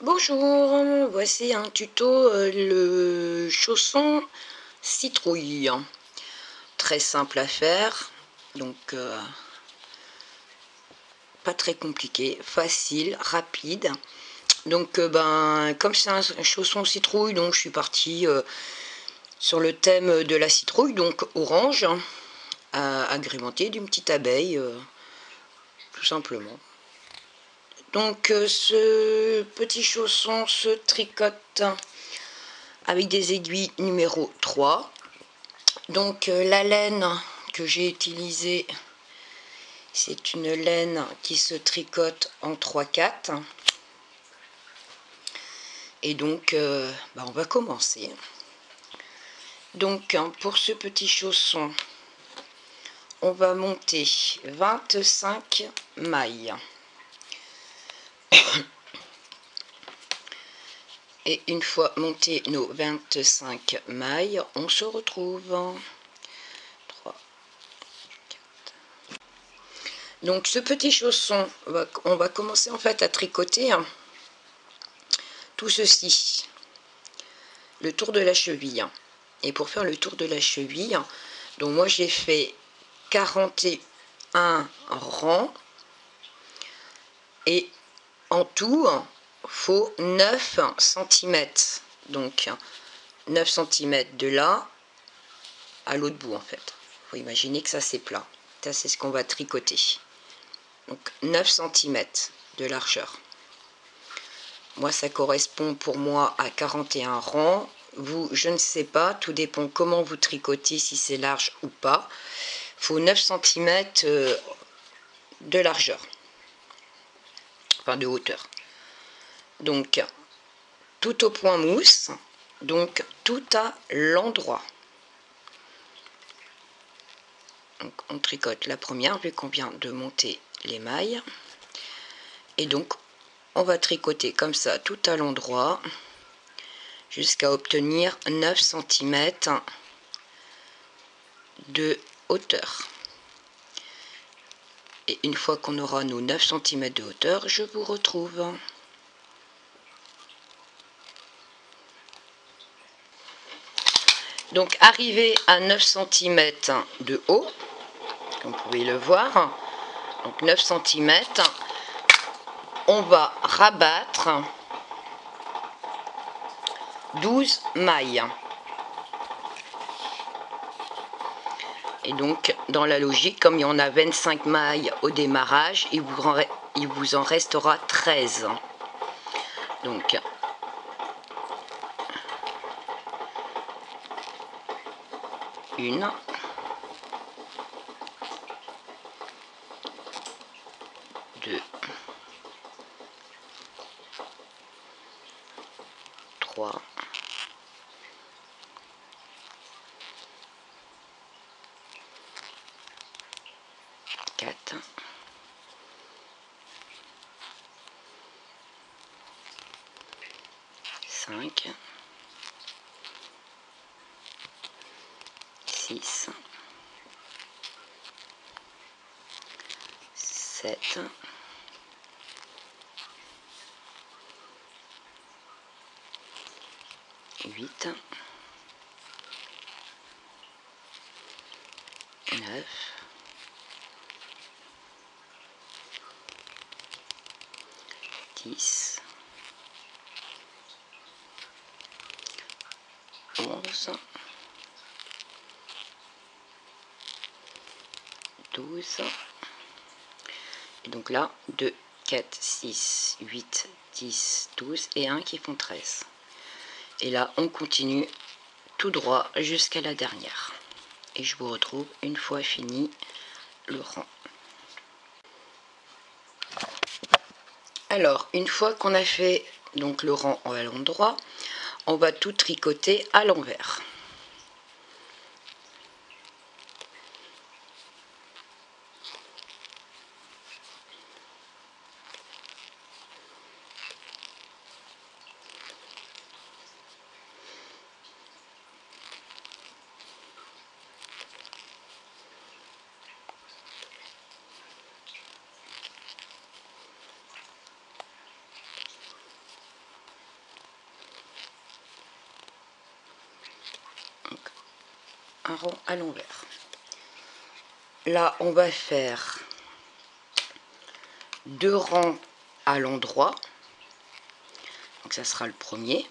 Bonjour, voici un tuto le chausson citrouille. Très simple à faire, donc pas très compliqué, facile, rapide. Donc comme c'est un chausson citrouille, donc je suis partie sur le thème de la citrouille, donc orange, agrémenté d'une petite abeille, tout simplement. Donc ce petit chausson se tricote avec des aiguilles numéro 3. Donc la laine que j'ai utilisée, c'est une laine qui se tricote en 3/4. Et donc on va commencer. Donc pour ce petit chausson, on va monter 25 mailles. Et une fois monté nos 25 mailles, on se retrouve. 3, 4. Donc ce petit chausson, on va commencer en fait à tricoter tout ceci, le tour de la cheville. Et pour faire le tour de la cheville, donc moi j'ai fait 41 rangs, et en tout faut 9 cm, donc 9 cm de là à l'autre bout. En fait, faut imaginer que ça c'est plat, ça c'est ce qu'on va tricoter, donc 9 cm de largeur. Moi ça correspond pour moi à 41 rangs. Vous, je ne sais pas, tout dépend comment vous tricotez, si c'est large ou pas. Il faut 9 cm de largeur, enfin de hauteur. Donc tout au point mousse, donc tout à l'endroit. Donc on tricote la première vu qu'on vient de monter les mailles, et donc on va tricoter comme ça tout à l'endroit jusqu'à obtenir 9 cm de hauteur. Et une fois qu'on aura nos 9 cm de hauteur, je vous retrouve. Donc arrivé à 9 cm de haut, comme vous pouvez le voir, donc 9 cm, on va rabattre 12 mailles. Et donc dans la logique, comme il y en a 25 mailles au démarrage, il vous en restera 13. Donc 1, 2, 3, 4, 5, 6, 7, 8, 9, 10, 11, 12, et donc là 2, 4, 6, 8, 10, 12 et 1 qui font 13. Et là on continue tout droit jusqu'à la dernière, et je vous retrouve une fois fini le rang. Alors une fois qu'on a fait donc le rang à l'endroit, on va tout tricoter à l'envers. un rang à l'envers. Là, on va faire 2 rangs à l'endroit. Donc ça sera le premier.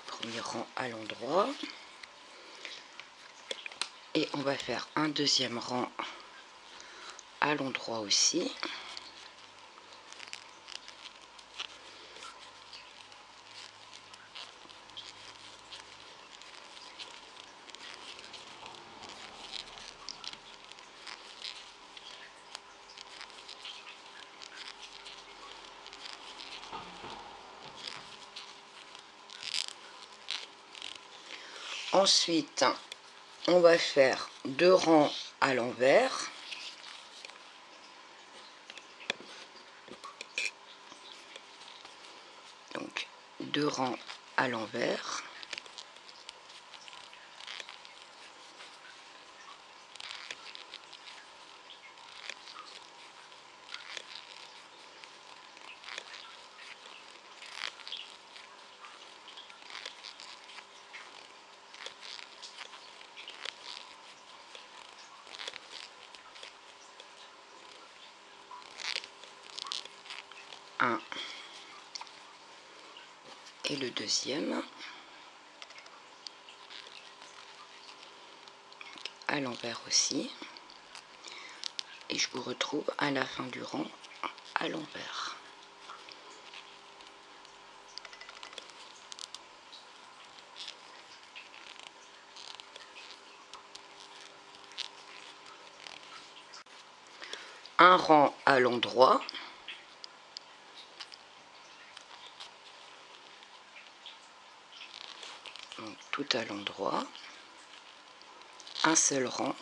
Premier rang à l'endroit. Et on va faire un deuxième rang à l'endroit aussi. Ensuite, on va faire 2 rangs à l'envers. Donc 2 rangs à l'envers. Un et le deuxième à l'envers aussi, et je vous retrouve à la fin du rang à l'envers. Un rang à l'endroit. Donc tout à l'endroit, un seul rang,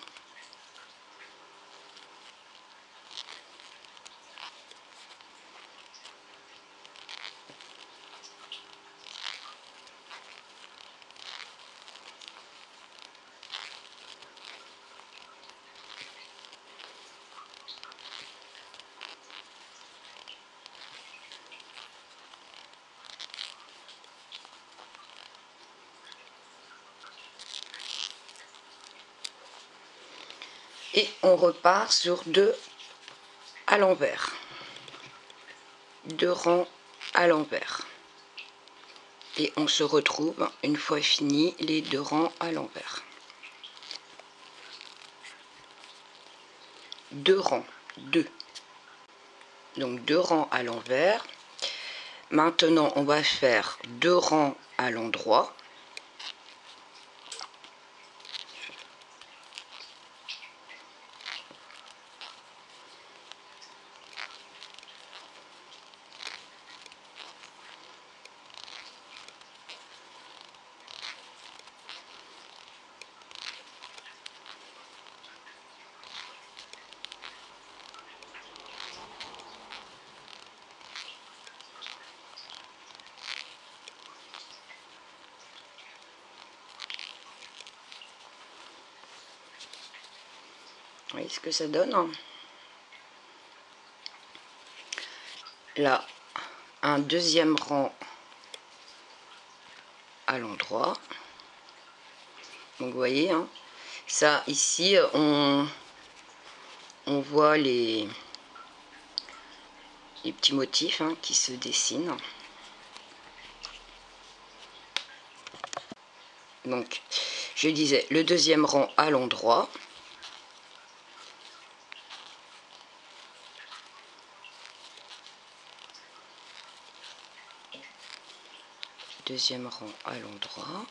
et on repart sur 2 à l'envers, 2 rangs à l'envers, et on se retrouve une fois fini les 2 rangs à l'envers. 2 rangs, 2, donc 2 rangs à l'envers. Maintenant on va faire 2 rangs à l'endroit. Vous voyez ce que ça donne, hein? Là, un deuxième rang à l'endroit. Donc vous voyez, hein, ça ici, on voit les petits motifs, hein, qui se dessinent. Donc, je disais, le deuxième rang à l'endroit. Deuxième rang à l'endroit.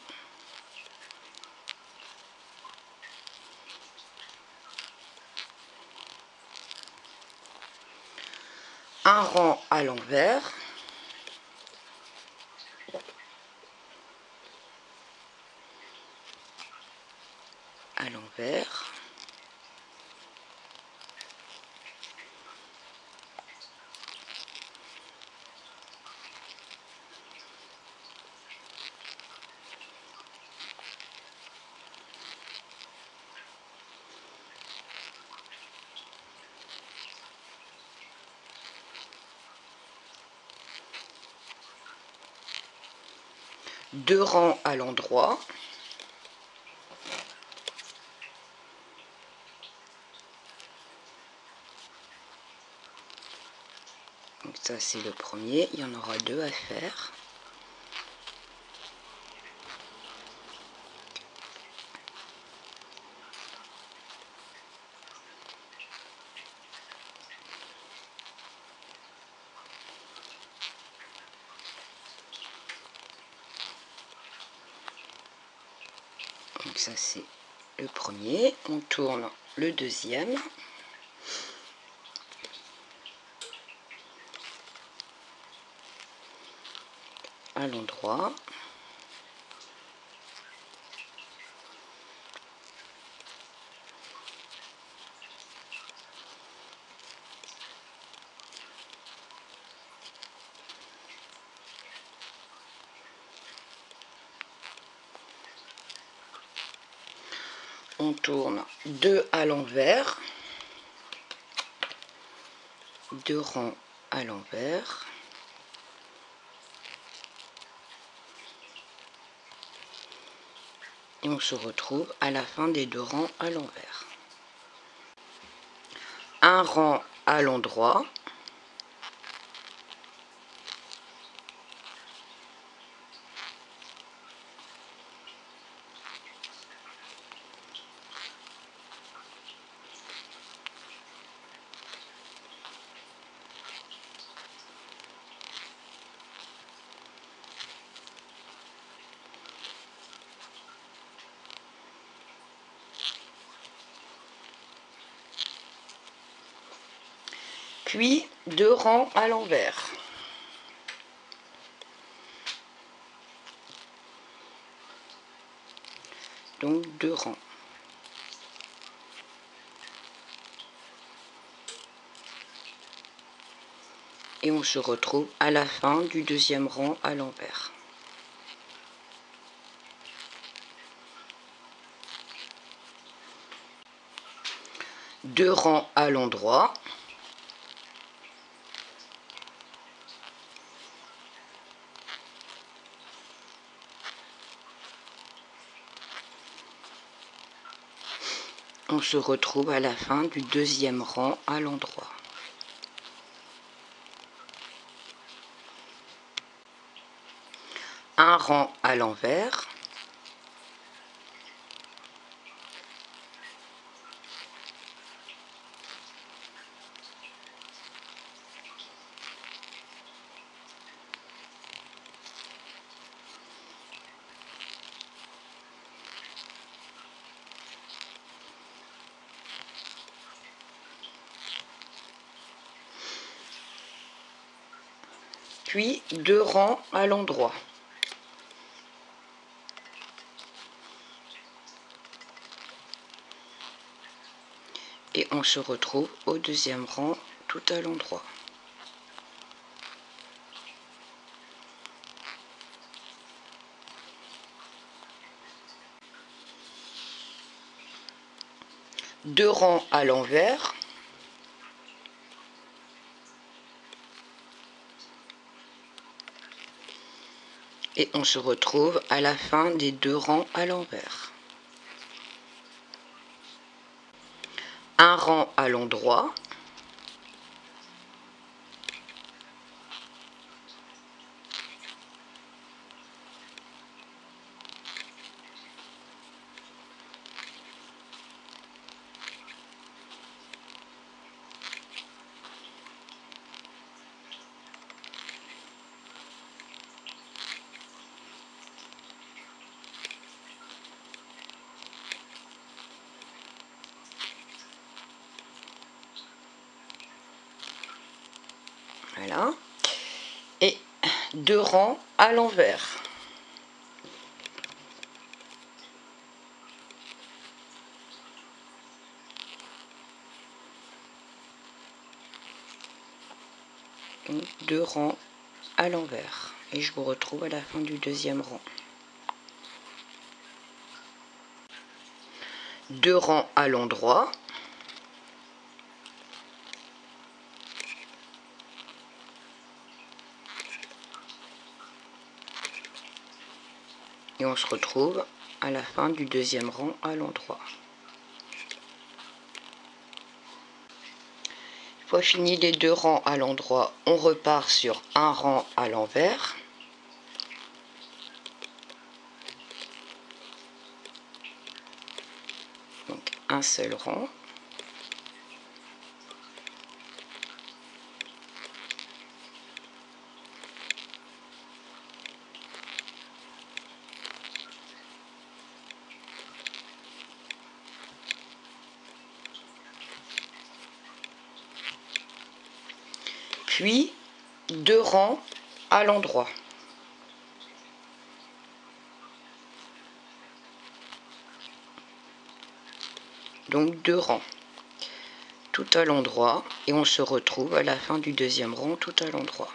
Un rang à l'envers. À l'envers. 2 rangs à l'endroit. Donc ça c'est le premier, il y en aura 2 à faire. Donc ça c'est le premier, on tourne le deuxième. À l'endroit. On tourne 2 à l'envers, 2 rangs à l'envers. Et on se retrouve à la fin des 2 rangs à l'envers. Un rang à l'endroit. Puis 2 rangs à l'envers. Donc 2 rangs. Et on se retrouve à la fin du deuxième rang à l'envers. Deux rangs à l'endroit. On se retrouve à la fin du deuxième rang à l'endroit. Un rang à l'envers. Puis 2 rangs à l'endroit. Et on se retrouve au deuxième rang tout à l'endroit. Deux rangs à l'envers. Et on se retrouve à la fin des 2 rangs à l'envers. Un rang à l'endroit. Voilà. Et 2 rangs à l'envers. Donc 2 rangs à l'envers. Et je vous retrouve à la fin du deuxième rang. 2 rangs à l'endroit. Et on se retrouve à la fin du deuxième rang à l'endroit. Une fois fini les deux rangs à l'endroit, on repart sur un rang à l'envers. Donc un seul rang. Puis deux rangs à l'endroit. Donc deux rangs tout à l'endroit et on se retrouve à la fin du deuxième rang tout à l'endroit.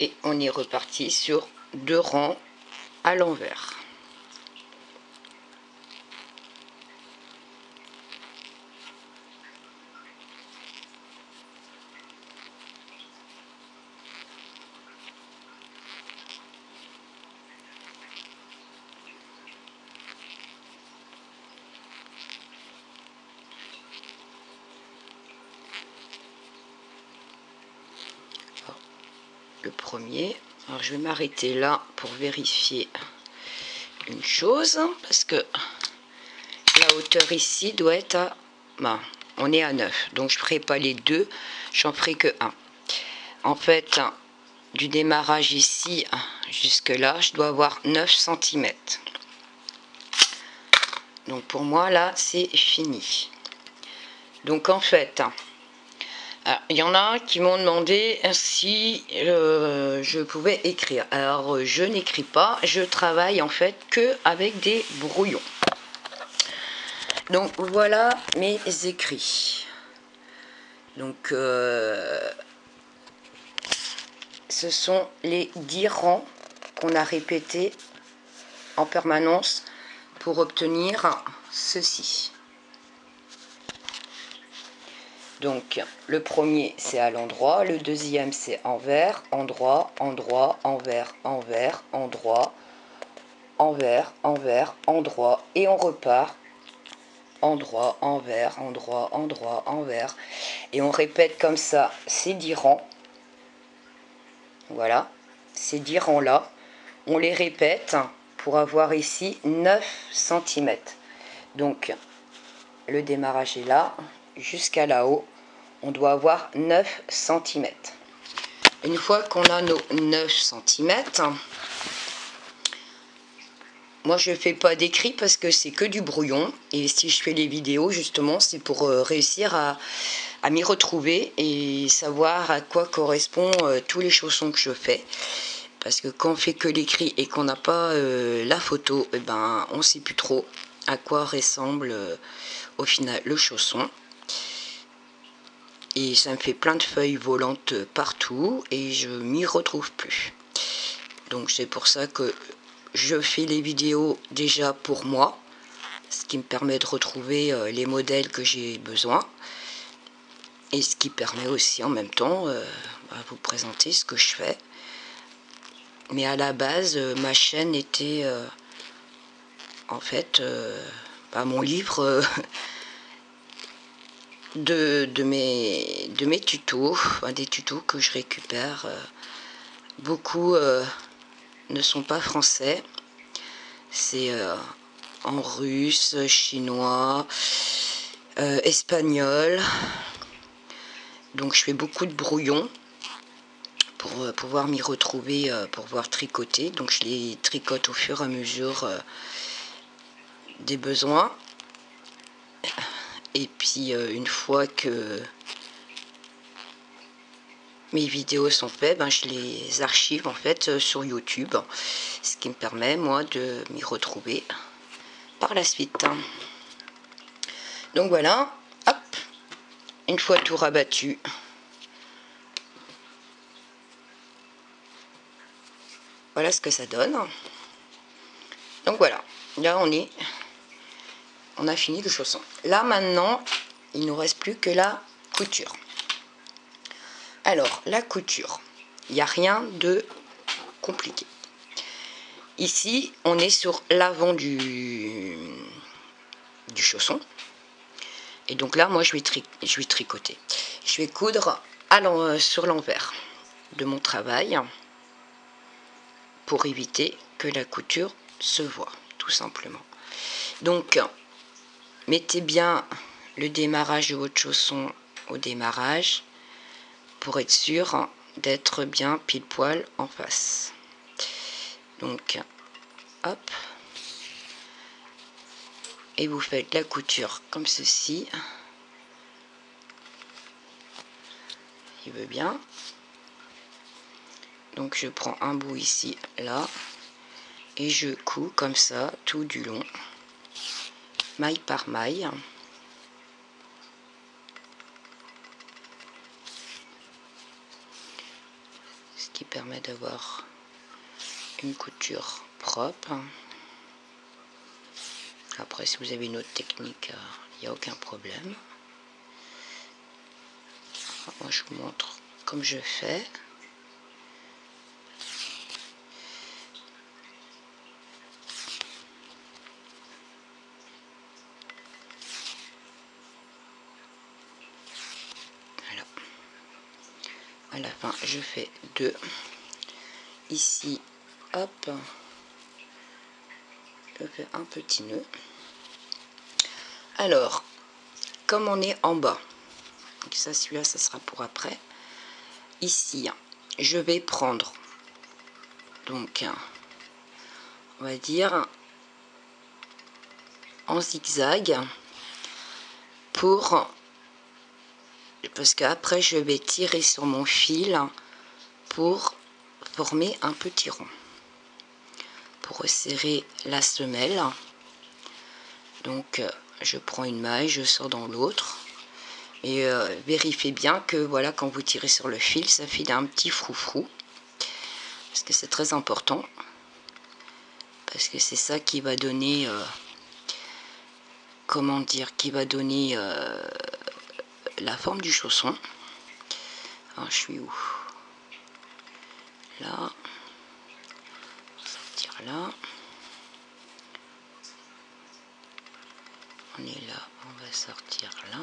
Et on est reparti sur deux rangs à l'envers. Le premier, alors je vais m'arrêter là pour vérifier une chose, parce que la hauteur ici doit être à, on est à 9, donc je ne ferai pas les deux, j'en ferai que un. En fait, du démarrage ici jusque là, je dois avoir 9 cm. Donc pour moi là c'est fini. Donc en fait, il y en a qui m'ont demandé si je pouvais écrire. Alors je n'écris pas, je travaille en fait que avec des brouillons. Donc voilà mes écrits. Donc ce sont les 10 rangs qu'on a répétés en permanence pour obtenir ceci. Donc le premier c'est à l'endroit, le deuxième c'est envers, endroit, endroit, envers, envers, endroit, envers, envers, endroit, et on repart endroit, envers, endroit, endroit, envers, et on répète comme ça ces 10 rangs. Voilà, ces 10 rangs là, on les répète pour avoir ici 9 cm. Donc le démarrage est là, jusqu'à là-haut, on doit avoir 9 cm. Une fois qu'on a nos 9 cm, moi je ne fais pas d'écrit parce que c'est que du brouillon. Et si je fais les vidéos, justement, c'est pour réussir à m'y retrouver et savoir à quoi correspondent tous les chaussons que je fais. Parce que quand on fait que l'écrit et qu'on n'a pas la photo, eh ben, on ne sait plus trop à quoi ressemble au final le chausson. Et ça me fait plein de feuilles volantes partout et je m'y retrouve plus. Donc c'est pour ça que je fais les vidéos déjà pour moi, ce qui me permet de retrouver les modèles que j'ai besoin. Et ce qui permet aussi en même temps vous présenter ce que je fais. Mais à la base, ma chaîne était en fait mon livre de mes tutos, des tutos que je récupère. Beaucoup ne sont pas français, c'est en russe, chinois, espagnol. Donc je fais beaucoup de brouillons pour pouvoir m'y retrouver, pour pouvoir tricoter. Donc je les tricote au fur et à mesure des besoins. Et puis une fois que mes vidéos sont faites, je les archive en fait sur YouTube, ce qui me permet moi de m'y retrouver par la suite. Donc voilà, hop, une fois tout rabattu, voilà ce que ça donne. Donc voilà, là on a fini le chausson. Là maintenant, il ne nous reste plus que la couture. Alors la couture, Il n'y a rien de compliqué. Ici, on est sur l'avant du chausson. Et donc là, moi, je vais tricoter. Je vais coudre sur l'envers de mon travail pour éviter que la couture se voit, tout simplement. Donc, mettez bien le démarrage de votre chausson au démarrage pour être sûr d'être bien pile poil en face. Donc, hop. Et vous faites la couture comme ceci. Il veut bien. Donc je prends un bout ici, là, et je couds comme ça tout du long, maille par maille. Ce qui permet d'avoir une couture propre. Après, si vous avez une autre technique, il n'y a aucun problème. Moi, je vous montre comme je fais. Voilà. À la fin, je fais 2. Ici, hop, je fais un petit nœud. Alors, comme on est en bas, donc ça, celui-là, ça sera pour après. Ici, je vais prendre, donc, on va dire, en zigzag, parce qu'après, je vais tirer sur mon fil pour former un petit rond, pour resserrer la semelle. Donc, je prends une maille, je sors dans l'autre. Et vérifiez bien que voilà, quand vous tirez sur le fil, ça fait un petit froufrou. Parce que c'est très important. Parce que c'est ça qui va donner... comment dire, qui va donner la forme du chausson. Alors, je suis où? Là. On va sortir là. On est là, on va sortir là.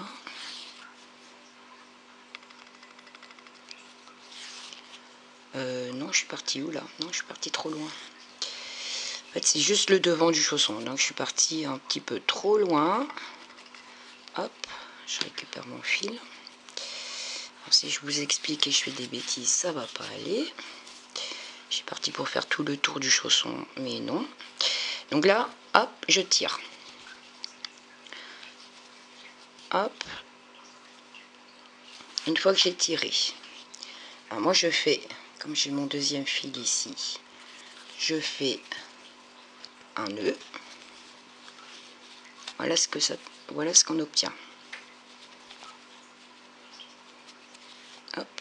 Non, je suis partie où là? Non, je suis partie trop loin. En fait, c'est juste le devant du chausson. Donc, je suis partie un petit peu trop loin. Hop, je récupère mon fil. Alors, si je vous explique et je fais des bêtises, ça va pas aller. Je suis partie pour faire tout le tour du chausson, mais non. Donc là, hop, je tire. Hop. Une fois que j'ai tiré, alors moi je fais, comme j'ai mon deuxième fil ici, je fais un nœud. Voilà ce qu'on obtient. Hop.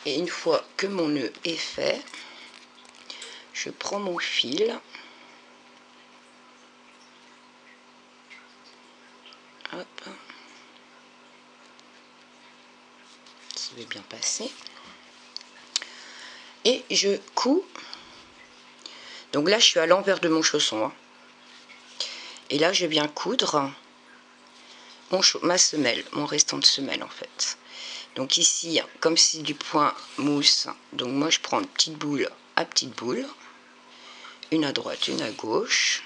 Et une fois que mon nœud est fait, je prends mon fil. Hop. Ça va bien passer. Et je couds. Donc là, je suis à l'envers de mon chausson. Hein. Et là, je viens coudre ma semelle, mon restant de semelle en fait. Donc ici, comme c'est du point mousse, donc moi je prends une petite boule à petite boule, une à droite, une à gauche,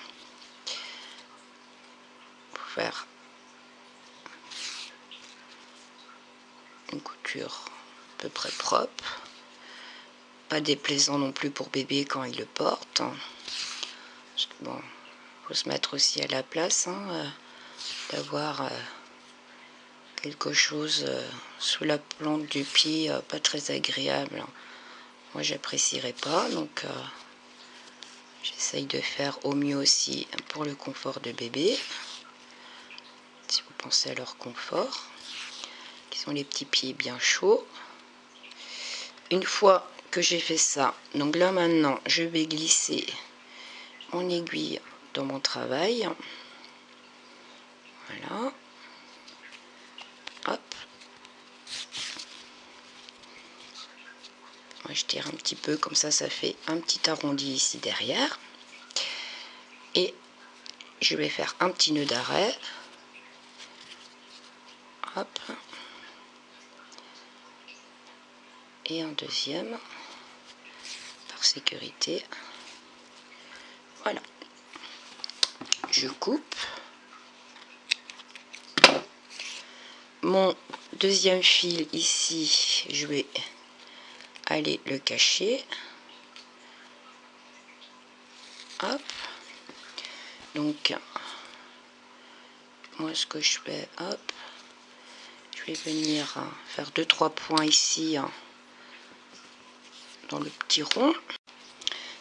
pour faire une couture à peu près propre, pas déplaisant non plus pour bébé quand il le porte. Parce que bon, faut se mettre aussi à la place, hein, d'avoir quelque chose sous la plante du pied, pas très agréable. Moi, j'apprécierais pas, donc j'essaye de faire au mieux aussi pour le confort de bébé. Si vous pensez à leur confort, qui sont les petits pieds bien chauds. Une fois que j'ai fait ça, donc là maintenant, je vais glisser mon aiguille dans mon travail. Voilà. Hop. tire un petit peu, comme ça fait un petit arrondi ici derrière. Et je vais faire un petit nœud d'arrêt. Hop. Et un deuxième, par sécurité. Voilà. Je coupe. Mon deuxième fil ici, je vais aller le cacher. Hop. Donc, moi ce que je fais, hop, je vais venir faire 2-3 points ici dans le petit rond.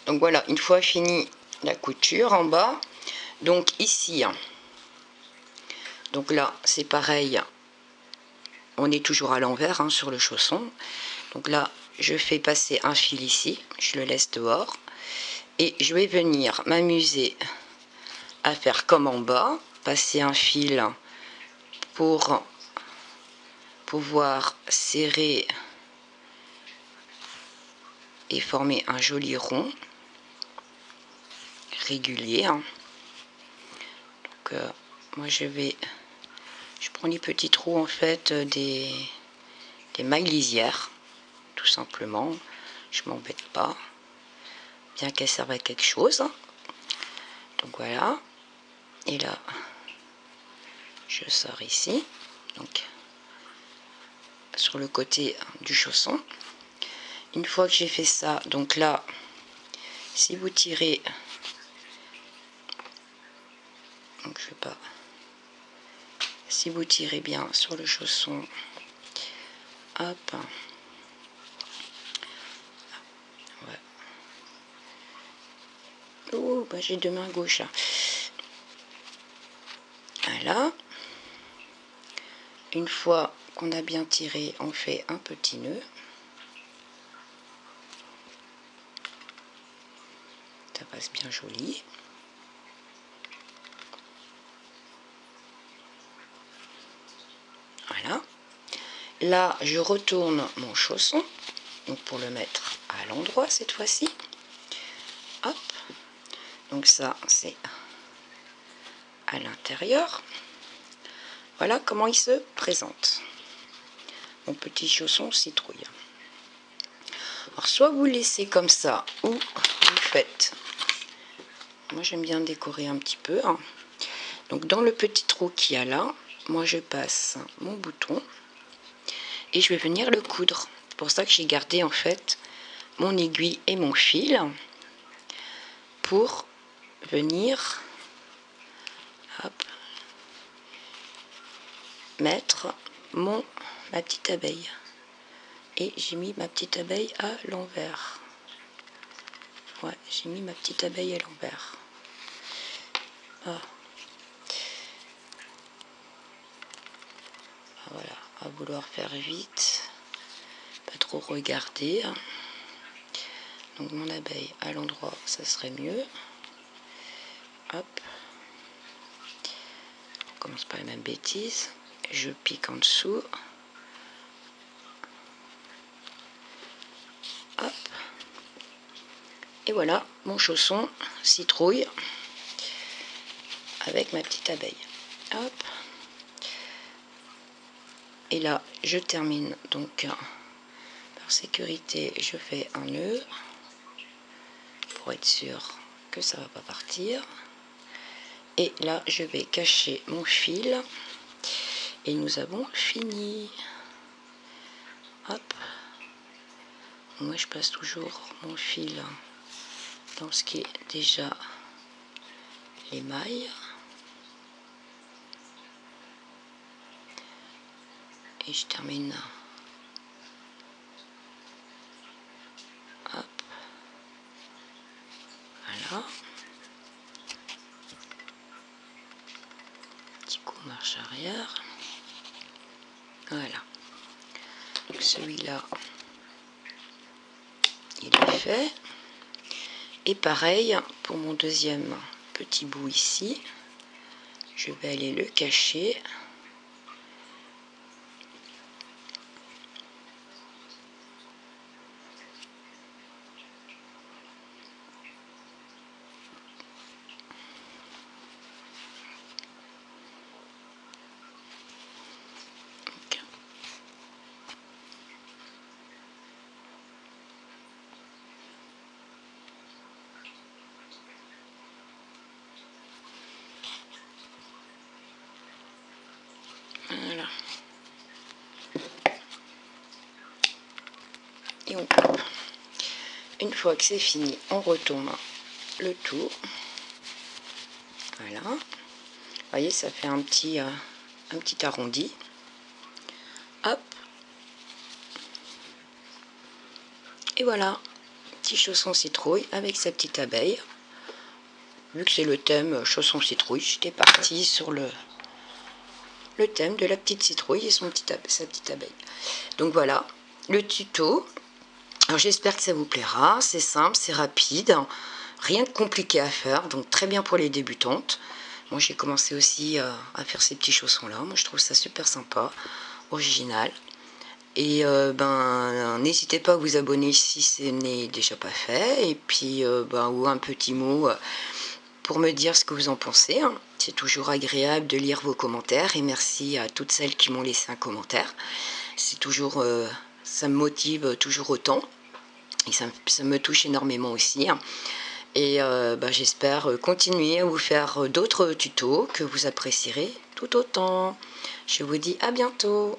Donc voilà, une fois fini la couture en bas, donc ici, donc là c'est pareil, on est toujours à l'envers sur le chausson. Donc là je fais passer un fil ici, je le laisse dehors et je vais venir m'amuser à faire comme en bas, passer un fil pour pouvoir serrer et former un joli rond régulier. Donc moi je prends les petits trous en fait des mailles lisières, tout simplement. Je m'embête pas, bien qu'elles servent à quelque chose. Donc voilà, et là je sors ici, donc sur le côté du chausson. Une fois que j'ai fait ça, donc là si vous tirez, donc je vais pas, si vous tirez bien sur le chausson, hop, ouais. Oh bah j'ai deux mains gauches là. Voilà, une fois qu'on a bien tiré, on fait un petit nœud. Ça passe bien joli. Voilà. Là, je retourne mon chausson, donc pour le mettre à l'endroit cette fois-ci. Hop. Donc ça, c'est à l'intérieur. Voilà comment il se présente. Mon petit chausson citrouille. Alors, soit vous laissez comme ça, ou vous faites. Moi, j'aime bien décorer un petit peu. Donc, dans le petit trou qu'il y a là, moi, je passe mon bouton. Et je vais venir le coudre. C'est pour ça que j'ai gardé en fait mon aiguille et mon fil pour venir hop, mettre ma petite abeille. Et j'ai mis ma petite abeille à l'envers. Ouais, j'ai mis ma petite abeille à l'envers. Ah. Voilà, à vouloir faire vite, pas trop regarder. Donc mon abeille à l'endroit, ça serait mieux. Hop. On commence par les mêmes bêtises. Je pique en dessous. Hop. Et voilà, mon chausson citrouille avec ma petite abeille. Hop. Et là, je termine donc par sécurité, je fais un nœud pour être sûr que ça va pas partir. Et là, je vais cacher mon fil et nous avons fini. Hop. Moi, je passe toujours mon fil dans ce qui est déjà les mailles. Et je termine. Hop. Voilà. Petit coup marche arrière. Voilà. Donc celui-là, il est fait. Et pareil pour mon deuxième petit bout ici. Je vais aller le cacher. Voilà. Et on coupe. Une fois que c'est fini, on retourne le tour. Voilà. Vous voyez, ça fait un petit arrondi. Hop. Et voilà. Petit chausson citrouille avec sa petite abeille. Vu que c'est le thème chausson citrouille, j'étais partie sur le thème de la petite citrouille et sa petite abeille. Donc voilà, le tuto. Alors j'espère que ça vous plaira. C'est simple, c'est rapide. Rien de compliqué à faire, donc très bien pour les débutantes. Moi j'ai commencé aussi à faire ces petits chaussons là. Moi je trouve ça super sympa, original. Et n'hésitez pas à vous abonner si ce n'est déjà pas fait. Et puis ou un petit mot pour me dire ce que vous en pensez. C'est toujours agréable de lire vos commentaires. Et merci à toutes celles qui m'ont laissé un commentaire. C'est toujours, ça me motive toujours autant. Et ça me touche énormément aussi. Et j'espère continuer à vous faire d'autres tutos que vous apprécierez tout autant. Je vous dis à bientôt.